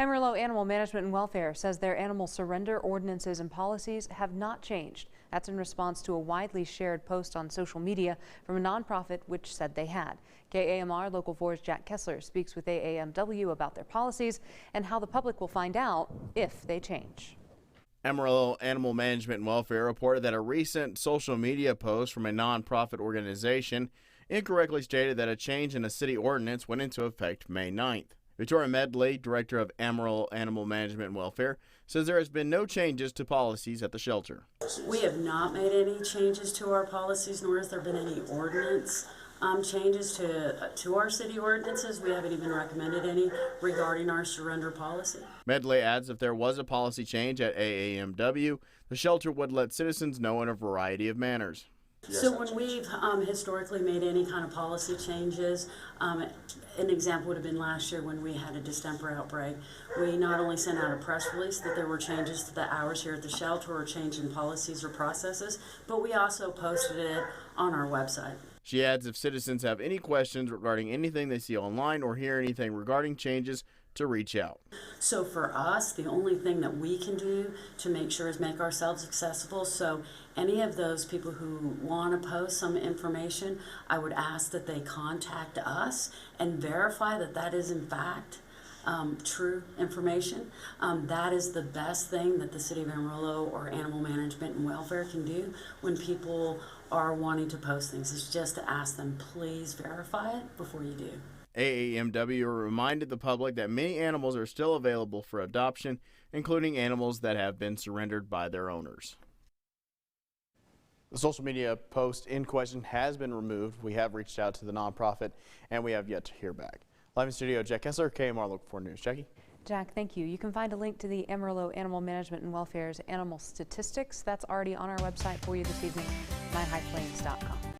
Amarillo Animal Management and Welfare says their animal surrender ordinances and policies have not changed. That's in response to a widely shared post on social media from a nonprofit which said they had. KAMR Local 4's Jack Kessler speaks with AAMW about their policies and how the public will find out if they change. Amarillo Animal Management and Welfare reported that a recent social media post from a nonprofit organization incorrectly stated that a change in a city ordinance went into effect May 9th. Victoria Medley, director of Amarillo Animal Management and Welfare, says there has been no changes to policies at the shelter. We have not made any changes to our policies, nor has there been any ordinance changes to our city ordinances. We haven't even recommended any regarding our surrender policy. Medley adds if there was a policy change at AAMW, the shelter would let citizens know in a variety of manners. So when we've historically made any kind of policy changes, an example would have been last year when we had a distemper outbreak. We not only sent out a press release that there were changes to the hours here at the shelter or change in policies or processes, but we also posted it on our website. She adds if citizens have any questions regarding anything they see online or hear anything regarding changes, to reach out. So for us, the only thing that we can do to make sure is make ourselves accessible. So any of those people who want to post some information, I would ask that they contact us and verify that that is in fact true information. That is the best thing that the City of Amarillo or Animal Management and Welfare can do when people are wanting to post things, is just to ask them, please verify it before you do. AAMW reminded the public that many animals are still available for adoption, including animals that have been surrendered by their owners. The social media post in question has been removed. We have reached out to the nonprofit and we have yet to hear back. Live in studio, Jack Kessler, KMR Local 4 News. Jackie? Jack, thank you. You can find a link to the Amarillo Animal Management and Welfare's animal statistics. That's already on our website for you this evening, myhighplains.com.